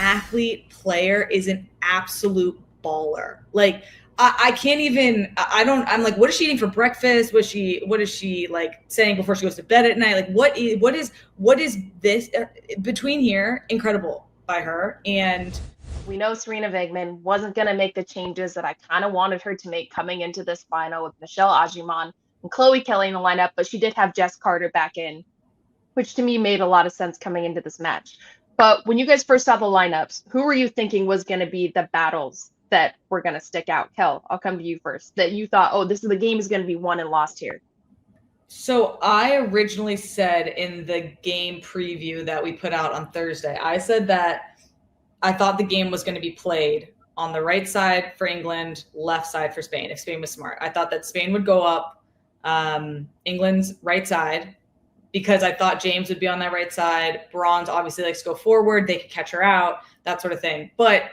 athlete player is an absolute baller. Like, I can't even, I'm like, what is she eating for breakfast? What is she like saying before she goes to bed at night? Like, what is this between here? Incredible by her. And we know Serena Wegman wasn't going to make the changes that I kind of wanted her to make coming into this final with Michelle Ajiman and Chloe Kelley in the lineup, but she did have Jess Carter back in, which to me made a lot of sense coming into this match. But when you guys first saw the lineups, who were you thinking was going to be the battles that were going to stick out? Kel, I'll come to you first. That you thought, oh, the game is going to be won and lost here. So I originally said in the game preview that we put out on Thursday, I said that I thought the game was going to be played on the right side for England, left side for Spain, if Spain was smart. I thought that Spain would go up England's right side because I thought James would be on that right side. Bronze obviously likes to go forward. They could catch her out, that sort of thing. But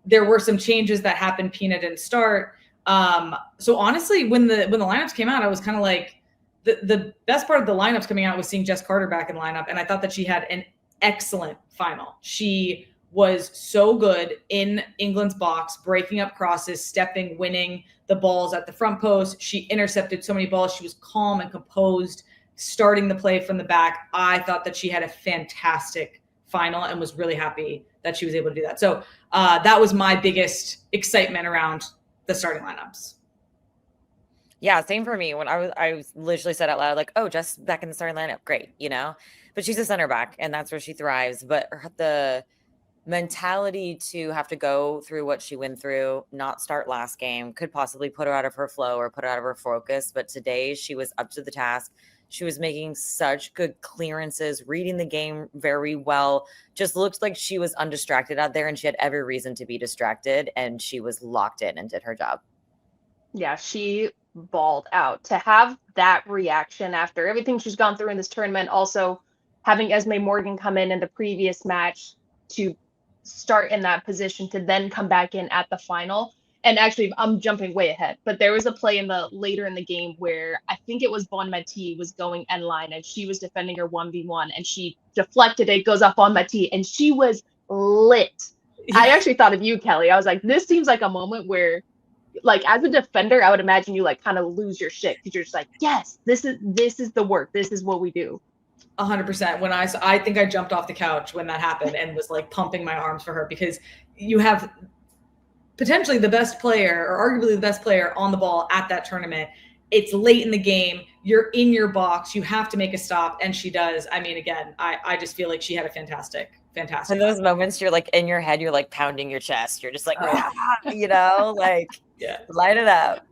there were some changes that happened. Pina didn't start. So honestly, when the lineups came out, I was kind of like, the best part of the lineups coming out was seeing Jess Carter back in lineup. And I thought that she had an excellent final. She was so good in England's box, breaking up crosses, stepping, winning the balls at the front post. She intercepted so many balls. She was calm and composed, starting the play from the back. I thought that she had a fantastic final and was really happy that she was able to do that. So that was my biggest excitement around the starting lineups. Yeah, same for me. When I was literally said out loud, like, oh, Jess back in the starting lineup, great, But she's a center back, and that's where she thrives. But the mentality to have to go through what she went through, not start last game, could possibly put her out of her flow or put her out of her focus. But today she was up to the task. She was making such good clearances, reading the game very well. Just looked like she was undistracted out there, and she had every reason to be distracted, and she was locked in and did her job. Yeah, she balled out. To have that reaction after everything she's gone through in this tournament, also having Esme Morgan come in the previous match to start in that position to then come back in at the final. And actually, I'm jumping way ahead, but there was a play later in the game where I think it was Bon Mati was going end line and she was defending her 1v1 and she deflected it, goes up on Mati, and she was lit. I actually thought of you, Kelley. I was like, this seems like a moment where, like, as a defender, I would imagine you like kind of lose your shit because you're just like, yes, this is the work. This is what we do. 100%. When I think I jumped off the couch when that happened and was like pumping my arms for her, because you have potentially the best player or arguably the best player on the ball at that tournament. It's late in the game. You're in your box. You have to make a stop. And she does. I mean, again, I just feel like she had a fantastic. In those moments, you're like in your head, you're like pounding your chest. You're just like, like, yeah, light it up.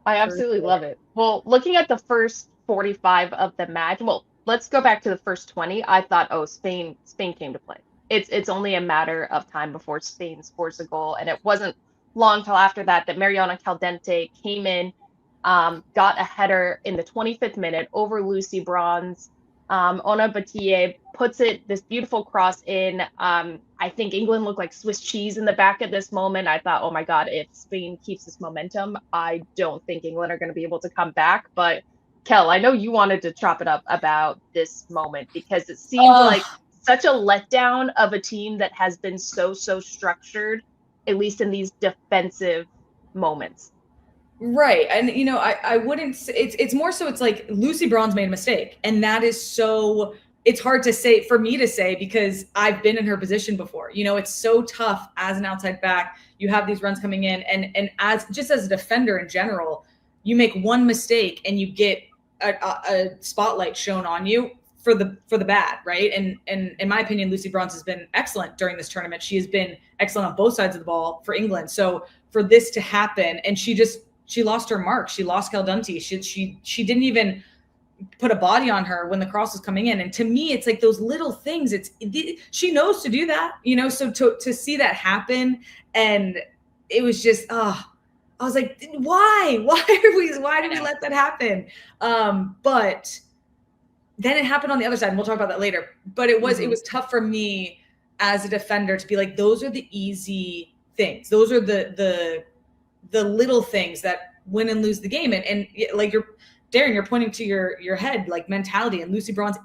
I absolutely love it. Well, looking at the first 45 of the match, well, let's go back to the first 20. I thought, Spain came to play. It's only a matter of time before Spain scores a goal. And it wasn't long till after that Mariana Caldentey came in, got a header in the 25th minute over Lucy Bronze. Ona Batille puts this beautiful cross in. I think England looked like Swiss cheese in the back at this moment. I thought, oh my God, if Spain keeps this momentum, I don't think England are going to be able to come back. But Kel, I know you wanted to chop it up about this moment because it seemed like such a letdown of a team that has been so structured, at least in these defensive moments. Right. And, I wouldn't say it's more so it's like Lucy Bronze made a mistake. And that is so, it's hard to say for me to say because I've been in her position before. It's so tough as an outside back. You have these runs coming in and as a defender in general, you make one mistake and you get a spotlight shown on you for the bad, right? And in my opinion, Lucy Bronze has been excellent during this tournament. She has been excellent on both sides of the ball for England. So for this to happen, and she lost her mark. She lost Caldentey. She didn't even put a body on her when the cross was coming in. And to me, it's like those little things. She knows to do that, so to see that happen, and it was just, I was like, why did we let that happen? But then it happened on the other side, and we'll talk about that later. But it was tough for me as a defender to be like, those are the easy things. Those are the little things that win and lose the game. And like Darian, you're pointing to your head, like mentality. And Lucy Bronze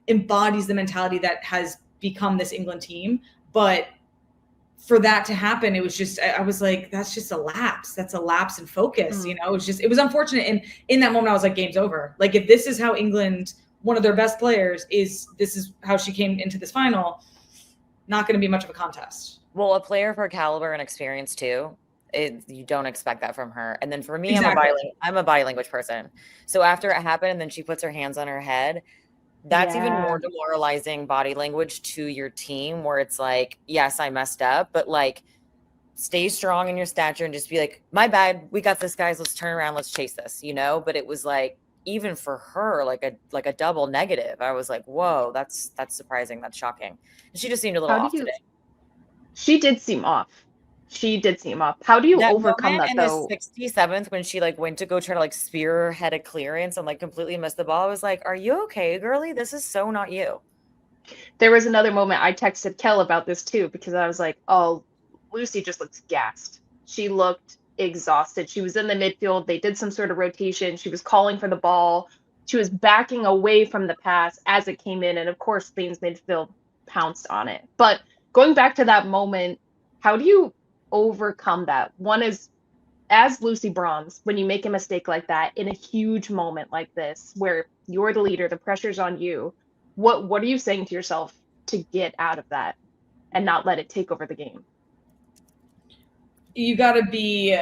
embodies the mentality that has become this England team. But for that to happen, it was just, I was like, that's just a lapse. That's a lapse in focus. You know, it was unfortunate. And in that moment, I was like, game's over. Like, if this is how England, one of their best players this is how she came into this final, not going to be much of a contest. Well, a player of her caliber and experience too, you don't expect that from her. And then for me, Exactly. I'm a body language person. So after it happened and then she puts her hands on her head, that's even more demoralizing body language to your team, where it's like, yes, I messed up, but like, stay strong in your stature and just be like, my bad, we got this, guys, let's turn around, let's chase this, you know? But it was like, even for her, like a double negative. I was like, whoa, that's surprising, that's shocking. And she just seemed a little off today. She did seem off. How do you overcome that though? In the 67th, when she like went to go try to like spearhead a clearance and like completely missed the ball, I was like, are you okay, girlie? This is so not you. There was another moment I texted Kel about this too, because I was like, oh, Lucy just looks gassed. She looked exhausted. She was in the midfield. They did some sort of rotation. She was calling for the ball. She was backing away from the pass as it came in. And of course, Spain's midfield pounced on it. But going back to that moment, how do you overcome that? One is, as Lucy Bronze, when you make a mistake like that in a huge moment like this, where you're the leader, the pressure's on you, what are you saying to yourself to get out of that and not let it take over the game? You got to be,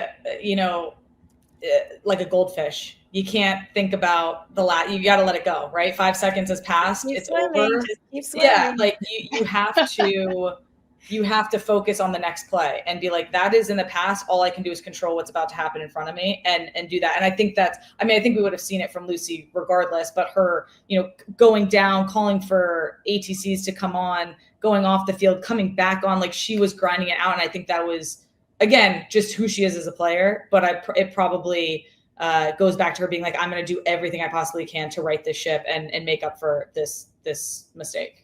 like a goldfish. You can't think about you got to let it go, right? 5 seconds has passed. It's over. Just keep swimming. Yeah. Like you have to focus on the next play and be like, that is in the past. All I can do is control what's about to happen in front of me and do that. And I think I think we would have seen it from Lucy regardless, but her, going down, calling for ATCs to come on, going off the field, coming back on, like she was grinding it out. And I think that was, again, just who she is as a player. But it probably goes back to her being like, I'm going to do everything I possibly can to right this ship and make up for this mistake.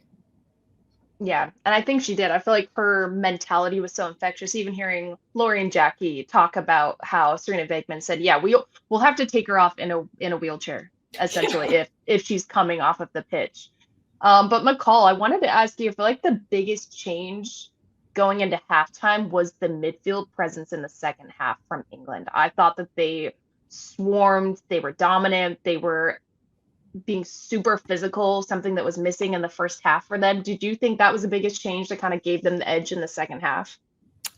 Yeah, and I think she did. I feel like her mentality was so infectious. Even hearing Lori and Jackie talk about how Serena Vegman said, "Yeah, we'll have to take her off in a wheelchair, essentially, if she's coming off of the pitch." But McCall, I wanted to ask you, I feel like the biggest change going into halftime was the midfield presence in the second half from England. I thought that they swarmed, they were dominant, they were being super physical, something that was missing in the first half for them. Did you think that was the biggest change that kind of gave them the edge in the second half?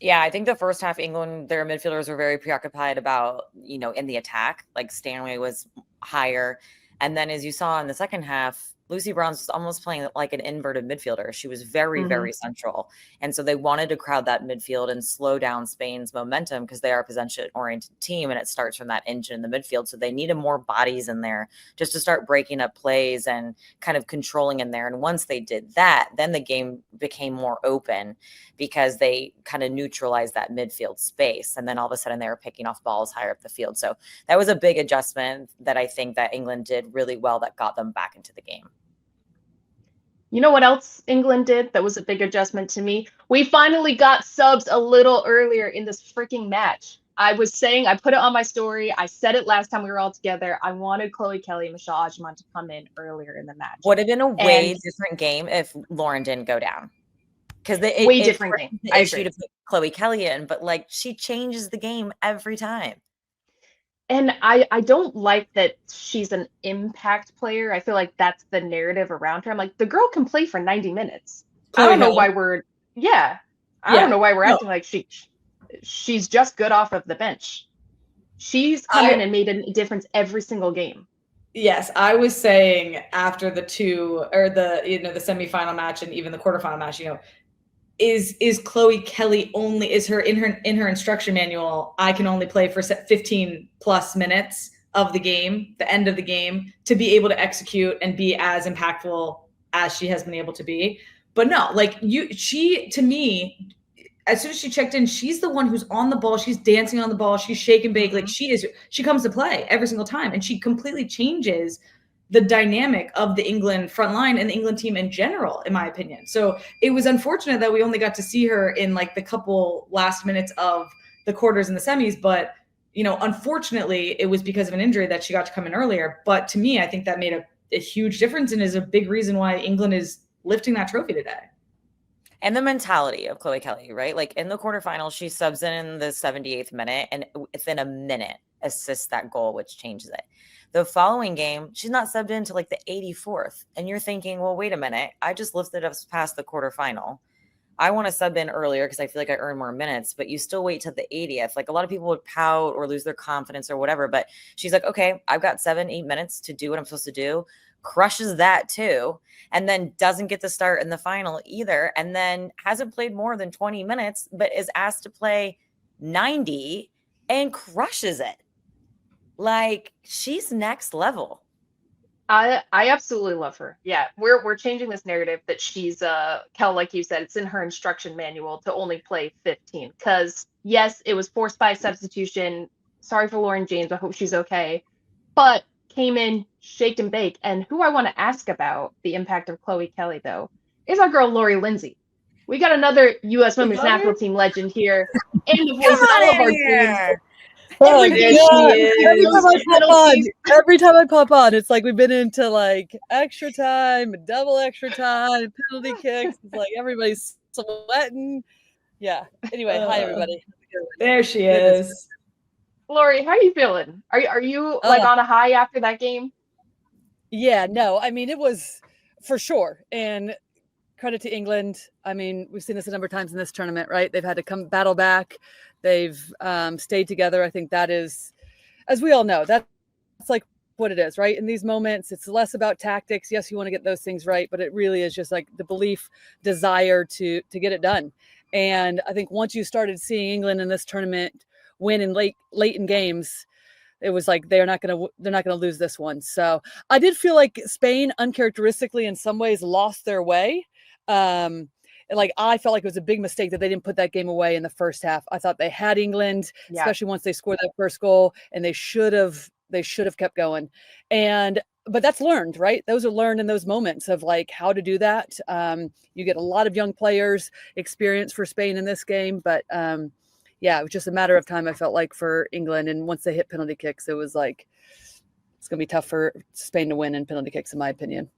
Yeah, I think the first half, England, their midfielders were very preoccupied about, in the attack, like Stanley was higher. And then as you saw in the second half, Lucy Bronze was almost playing like an inverted midfielder. She was very, very central. And so they wanted to crowd that midfield and slow down Spain's momentum because they are a possession-oriented team, and it starts from that engine in the midfield. So they needed more bodies in there just to start breaking up plays and kind of controlling in there. And once they did that, then the game became more open because they kind of neutralized that midfield space. And then all of a sudden they were picking off balls higher up the field. So that was a big adjustment that I think that England did really well that got them back into the game. You know what else England did that was a big adjustment to me? We finally got subs a little earlier in this freaking match. I was saying, I put it on my story. I said it last time we were all together. I wanted Chloe Kelley and Michelle Ajman to come in earlier in the match. Would have been a way different game if Lauren didn't go down. Because way different game. I agree to put Chloe Kelley in, but like she changes the game every time. And I don't like that she's an impact player. I feel like that's the narrative around her. I'm like, the girl can play for 90 minutes. I don't know why we're acting like she's just good off of the bench. She's come in and made a difference every single game. Yes, I was saying after the the semifinal match and even the quarterfinal match, is Chloe Kelley only in her instruction manual, I can only play for 15 plus minutes of the game, the end of the game, to be able to execute and be as impactful as she has been able to be. But no, to me, as soon as she checked in, she's the one who's on the ball. She's dancing on the ball. She's shaking big. Like she comes to play every single time, and she completely changes the dynamic of the England front line and the England team in general, in my opinion. So it was unfortunate that we only got to see her in like the couple last minutes of the quarters and the semis. But, unfortunately, it was because of an injury that she got to come in earlier. But to me, I think that made a huge difference and is a big reason why England is lifting that trophy today. And the mentality of Chloe Kelley, right? Like in the quarterfinals, she subs in the 78th minute and within a minute assists that goal, which changes it. The following game, she's not subbed into like the 84th. And you're thinking, well, wait a minute. I just lifted us past the quarterfinal. I want to sub in earlier because I feel like I earn more minutes, but you still wait till the 80th. Like a lot of people would pout or lose their confidence or whatever, but she's like, okay, I've got 7-8 minutes to do what I'm supposed to do. Crushes that too, and then doesn't get to start in the final either, and then hasn't played more than 20 minutes, but is asked to play 90 and crushes it. Like she's next level. I absolutely love her. Yeah, we're changing this narrative that she's Kel, like you said, it's in her instruction manual to only play 15. Because yes, it was forced by substitution. Sorry for Lauren James. I hope she's okay. But came in, shaked and baked. And who I want to ask about the impact of Chloe Kelley, though, is our girl Lori Lindsey. We got another U.S. Women's National Team legend here, and the voice of all of our teams. Oh, There she is. Every time I pop on, it's like we've been into like extra time, double extra time, penalty kicks. It's like everybody's sweating. Yeah. Anyway, hi everybody. There she is. Lori, how are you feeling? Are you like on a high after that game? Yeah, no, I mean, it was for sure. And credit to England. I mean, we've seen this a number of times in this tournament, right? They've had to come battle back. They've stayed together. I think that is, as we all know, that's like what it is, right? In these moments, it's less about tactics. Yes, you want to get those things right, but it really is just like the belief, desire to get it done. And I think once you started seeing England in this tournament win in late in games, it was like they're not going to lose this one. So I did feel like Spain uncharacteristically in some ways lost their way. Like I felt like it was a big mistake that they didn't put that game away in the first half. I thought they had England, especially once they scored that first goal, and they should have kept going. But that's learned, right? Those are learned in those moments of like how to do that. You get a lot of young players experience for Spain in this game, but yeah, it was just a matter of time, I felt like, for England. And once they hit penalty kicks, it was like, it's going to be tough for Spain to win in penalty kicks, in my opinion.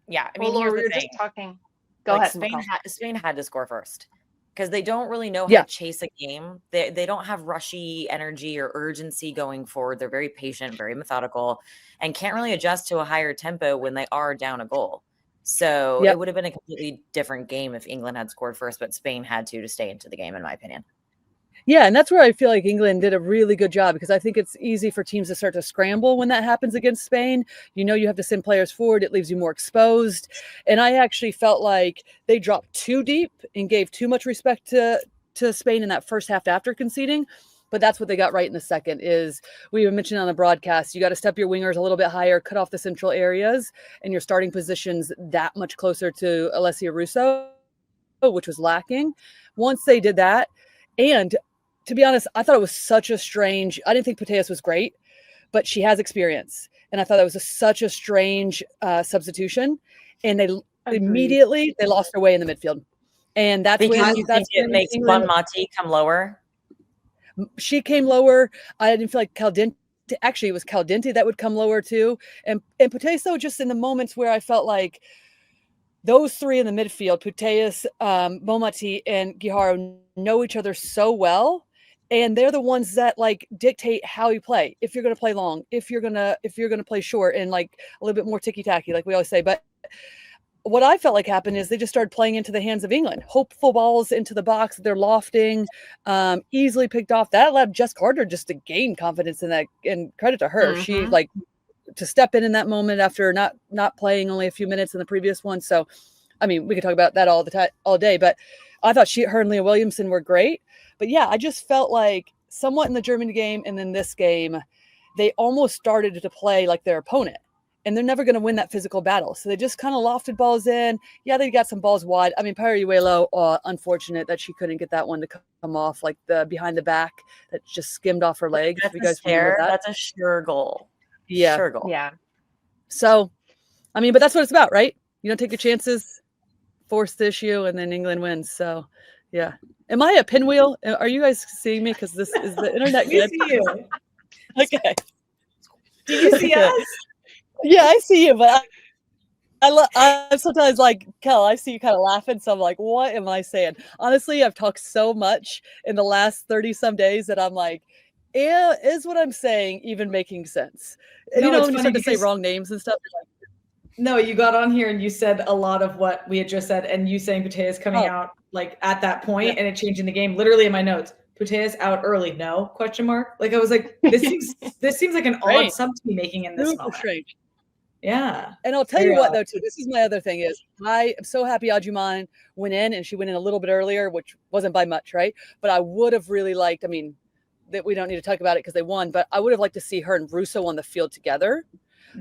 Yeah. I mean, Laura, we were just talking. Go ahead. Spain had to score first because they don't really know how to chase a game. They don't have rushy energy or urgency going forward. They're very patient, very methodical, and can't really adjust to a higher tempo when they are down a goal. So it would have been a completely different game if England had scored first, but Spain had to stay into the game, in my opinion. Yeah, and that's where I feel like England did a really good job, because I think it's easy for teams to start to scramble when that happens against Spain. You know, you have to send players forward. It leaves you more exposed. And I actually felt like they dropped too deep and gave too much respect to Spain in that first half after conceding. But that's what they got right in the second. Is we mentioned on the broadcast, you got to step your wingers a little bit higher, cut off the central areas, and your starting positions that much closer to Alessia Russo, which was lacking. Once they did that, and to be honest, I thought it was such a strange, I didn't think Putellas was great, but she has experience. And I thought that was such a strange substitution. And they immediately, they lost their way in the midfield. And that's because it makes Bonmati come lower. She came lower. I didn't feel like Caldentey, actually it was Caldentey that would come lower too. And Putellas, just in the moments where I felt like those three in the midfield, Putellas, Bonmati, and O'Hara, know each other so well. And they're the ones that like dictate how you play. If you're going to play long, if you're going to play short, and like a little bit more ticky-tacky, like we always say. But what I felt like happened is they just started playing into the hands of England. Hopeful balls into the box. They're lofting, easily picked off. That allowed Jess Carter just to gain confidence in that, and credit to her. Mm-hmm. She like to step in that moment after not playing only a few minutes in the previous one. So, I mean, we could talk about that all day, but I thought her and Leah Williamson were great. But yeah, I just felt like somewhat in the Germany game and then this game, they almost started to play like their opponent, and they're never going to win that physical battle. So they just kind of lofted balls in. Yeah, they got some balls wide. I mean, Pariuelo, unfortunate that she couldn't get that one to come off, like the behind the back that just skimmed off her leg. That's a sure goal. Yeah. Sure goal. Yeah. So, I mean, but that's what it's about, right? You don't take your chances, force the issue, and then England wins. So, yeah. Am I a pinwheel? Are you guys seeing me? Because this is the internet. We see you. Okay. Do you see us? Yeah, I see you, but I'm sometimes like, Kel, I see you kind of laughing, so I'm like, what am I saying? Honestly, I've talked so much in the last 30 some days that I'm like, yeah, is what I'm saying even making sense? No, it's When you funny start to say because wrong names and stuff, you're like, no, you got on here and you said a lot of what we had just said, and you saying Putea's coming oh, out like at that point yeah. and it changing the game. Literally in my notes, Putea's out early. No question mark. Like I was like, this seems like an odd Strange. sub to be making in this Super moment. strange. Yeah. And I'll tell Very you what, odd. though, too, this is my other thing is I am so happy Ajuman went in, and she went in a little bit earlier, which wasn't by much, right? But I would have really liked, I mean, that we don't need to talk about it because they won, but I would have liked to see her and Russo on the field together.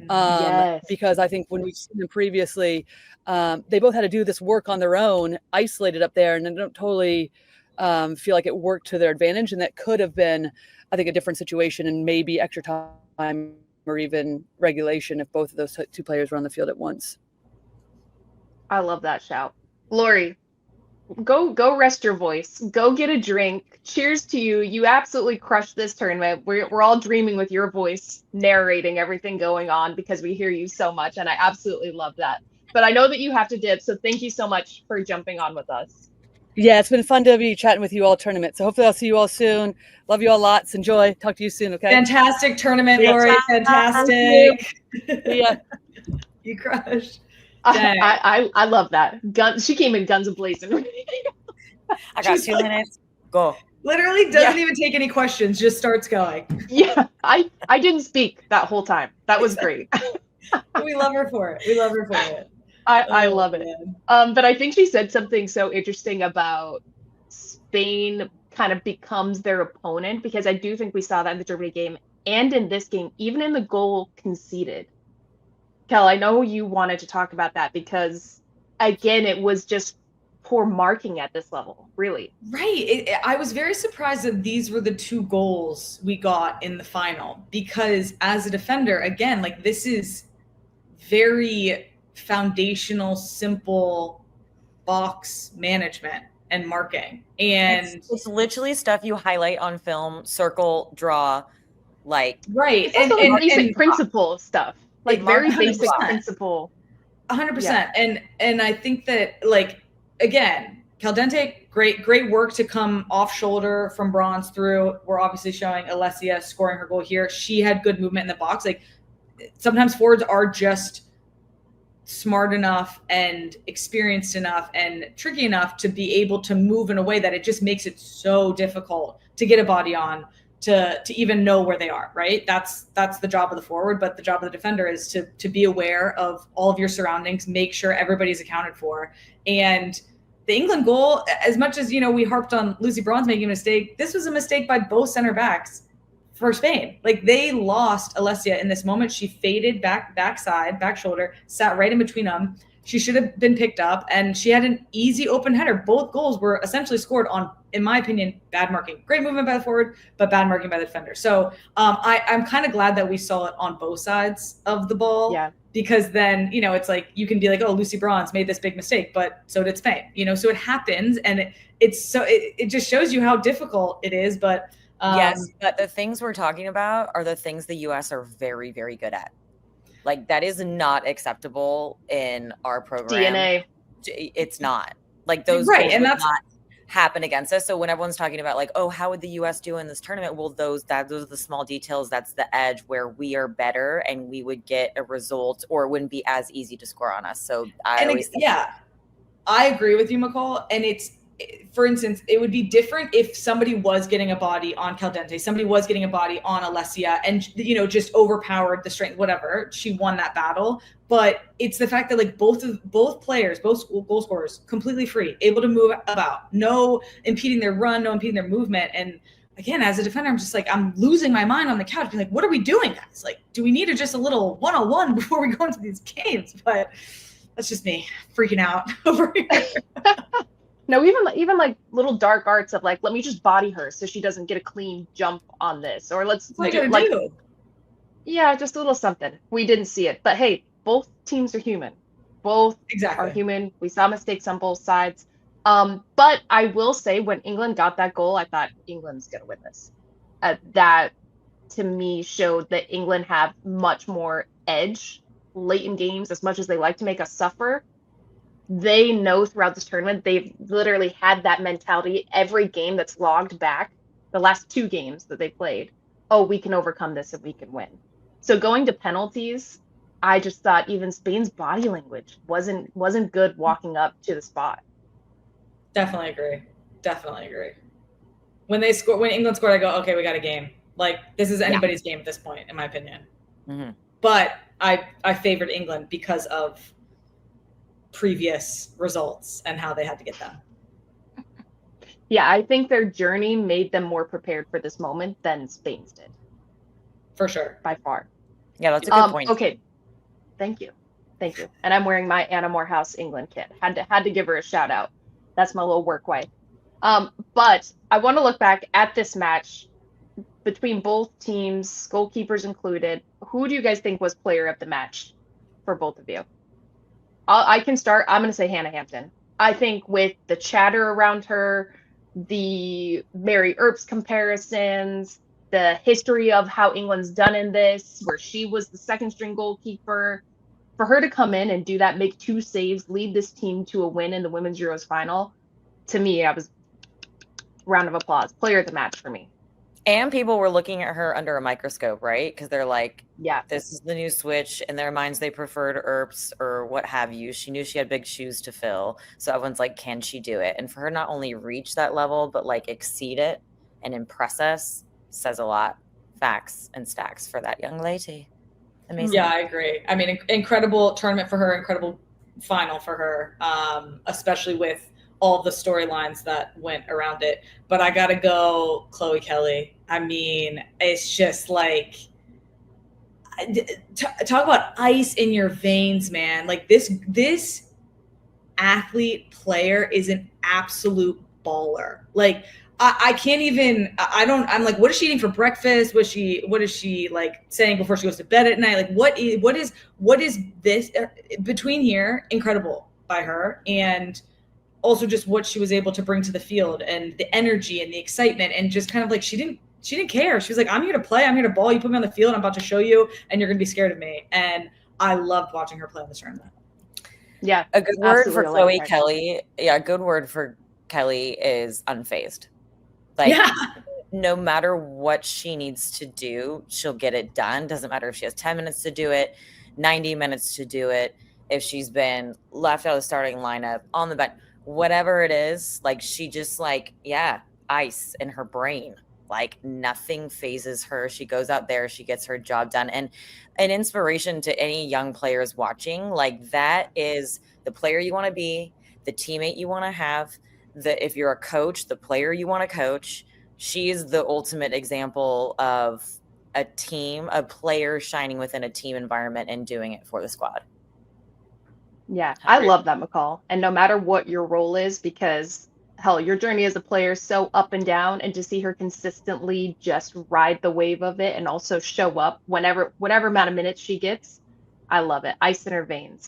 Yes. Because I think when we've seen them previously, they both had to do this work on their own, isolated up there, and I don't totally feel like it worked to their advantage. And that could have been, I think, a different situation and maybe extra time or even regulation if both of those two players were on the field at once. I love that shout. Lori, go rest your voice. Go get a drink. Cheers to you. You absolutely crushed this tournament. We're all dreaming with your voice narrating everything going on because we hear you so much, and I absolutely love that. But I know that you have to dip, so thank you so much for jumping on with us. Yeah, it's been fun to be chatting with you all tournament. So hopefully I'll see you all soon. Love you all lots. Enjoy. Talk to you soon, okay? Fantastic tournament, Yeah. Lori. Fantastic. Yeah. You crushed. I love that. She came in guns a-blazing. I got 2 minutes. Go. Literally doesn't even take any questions, just starts going. Yeah, I didn't speak that whole time. That was great. We love her for it. We love her for it. I love it. But I think she said something so interesting about Spain kind of becomes their opponent, because I do think we saw that in the Germany game and in this game, even in the goal conceded. Kel, I know you wanted to talk about that because, again, it was just poor marking at this level, really. Right. I was very surprised that these were the 2 goals we got in the final, because as a defender, again, like this is very foundational, simple box management and marking. And it's literally stuff you highlight on film, circle, draw, like. Right. It's also like basic principle stuff. Like very basic 100%. principle. 100%. Yeah. And I think that, like, again, Caldentey, great work to come off shoulder from bronze through. We're obviously showing Alessia scoring her goal here. She had good movement in the box. Like sometimes forwards are just smart enough and experienced enough and tricky enough to be able to move in a way that it just makes it so difficult to get a body on, to even know where they are, right? That's the job of the forward, but the job of the defender is to be aware of all of your surroundings, make sure everybody's accounted for. And the England goal, as much as, we harped on Lucy Bronze making a mistake, this was a mistake by both center backs for Spain. Like they lost Alessia in this moment. She faded backside, back shoulder, sat right in between them. She should have been picked up, and she had an easy open header. Both goals were essentially scored on, in my opinion, bad marking. Great movement by the forward, but bad marking by the defender. So I'm kind of glad that we saw it on both sides of the ball. Yeah. Because then, it's like you can be like, oh, Lucy Bronze made this big mistake, but so did Spain. So it happens, and it just shows you how difficult it is. But yes, but the things we're talking about are the things the U.S. are very, very good at. Like that is not acceptable in our program. DNA. It's not. Like those right, goals and would that's not happen against us. So when everyone's talking about like, oh, how would the U.S. do in this tournament? Well, those are the small details. That's the edge where we are better, and we would get a result, or it wouldn't be as easy to score on us. So I agree with you, McCall. And for instance, it would be different if somebody was getting a body on Caldentey, somebody was getting a body on Alessia, and just overpowered the strength, whatever. She won that battle. But it's the fact that like both players, both goal scorers, completely free, able to move about, no impeding their run, no impeding their movement. And again, as a defender, I'm just like, I'm losing my mind on the couch, being like, what are we doing, guys? Like, do we need just a little one-on-one before we go into these games? But that's just me freaking out over here. No, even like little dark arts of like, let me just body her so she doesn't get a clean jump on this, or let's do. Yeah, just a little something. We didn't see it, but hey, both teams are human. Both are human. We saw mistakes on both sides. But I will say, when England got that goal, I thought England's gonna win this. That to me showed that England have much more edge late in games, as much as they like to make us suffer, they know throughout this tournament, they've literally had that mentality every game that's logged back, the last 2 games that they played. Oh, we can overcome this and we can win. So going to penalties, I just thought even Spain's body language wasn't good walking up to the spot. Definitely agree. When England scored, I go, okay, we got a game. Like, this is anybody's game at this point, in my opinion. Mm-hmm. But I favored England because of previous results and how they had to get them. Yeah, I think their journey made them more prepared for this moment than Spain's did. For sure. By far. Yeah, that's a good point. Okay. Thank you. And I'm wearing my Anna Morehouse England kit. Had to give her a shout out. That's my little work wife. But I want to look back at this match between both teams, goalkeepers included. Who do you guys think was player of the match for both of you? I can start. I'm going to say Hannah Hampton. I think with the chatter around her, the Mary Earps comparisons, the history of how England's done in this, where she was the second string goalkeeper, for her to come in and do that, make 2 saves, lead this team to a win in the Women's Euros final, to me, I was round of applause. Player of the match for me. And people were looking at her under a microscope, right? Because they're like, yeah, this is the new switch. In their minds, they preferred Earps or what have you. She knew she had big shoes to fill. So everyone's like, can she do it? And for her not only reach that level, but like exceed it and impress us says a lot. Facts and stacks for that young lady. Amazing. Yeah, I agree. I mean, incredible tournament for her, incredible final for her, especially with all the storylines that went around it. But I got to go Chloe Kelley. I mean, it's just like, talk about ice in your veins, man. Like this athlete player is an absolute baller. Like, I can't even, I'm like, what is she eating for breakfast? What is she like saying before she goes to bed at night? Like, what is this between here? Incredible by her. And also just what she was able to bring to the field and the energy and the excitement and just kind of like, she didn't care. She was like, I'm here to play. I'm here to ball. You put me on the field. I'm about to show you and you're going to be scared of me. And I loved watching her play in this tournament. Yeah. A good word for Chloe Kelley. Yeah. A good word for Kelley is unfazed. Like, no matter what she needs to do, she'll get it done. Doesn't matter if she has 10 minutes to do it, 90 minutes to do it. If she's been left out of the starting lineup, on the bench, whatever it is, like she just like, ice in her brain. Like nothing phases her. She goes out there, she gets her job done. And an inspiration to any young players watching, like that is the player you want to be, the teammate you want to have. If you're a coach, the player you want to coach. She is the ultimate example of a team, a player shining within a team environment and doing it for the squad. Yeah, I love that, McCall. And no matter what your role is, because hell, your journey as a player is so up and down, and to see her consistently just ride the wave of it and also show up whatever amount of minutes she gets, I love it. Ice in her veins.